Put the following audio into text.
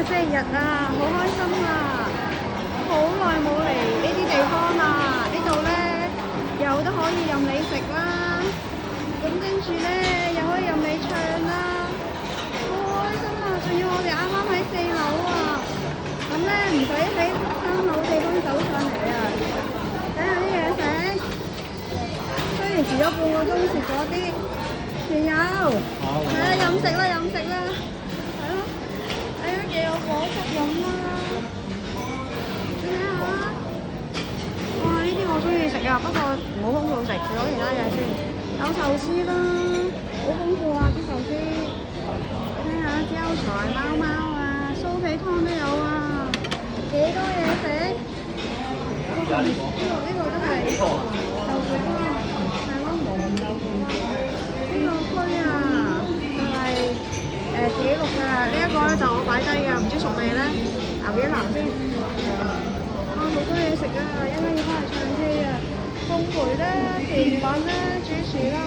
星期日啊，好開心啊！好耐冇嚟呢啲地方啦，呢度咧有得可以任你食啦，咁跟住咧又可以任你唱啦，好開心啊！仲要我哋啱啱喺4樓啊，咁咧唔使喺3樓地方走上嚟啊！睇下啲嘢食，雖然遲咗半個鐘，食咗啲，仲有，係啊，飲食啦，係咯，哎呀，幾有果汁飲啦！你睇下，哇！呢啲我中意食啊，不過唔好豐富食，攞其他嘢先。有壽司啦，好豐富啊啲壽司。睇下招財貓貓啊，酥皮湯都有啊，幾多嘢食？呢個都係豆腐湯，係咯，無鹽豆腐湯。呢個區啊，就係自己錄㗎，呢一個咧就我擺低嘅，唔知熟未咧？留幾啖先。好多嘢食啊！一陣要翻嚟唱 K 啊！烘焙啦、甜品啦、主廚啦。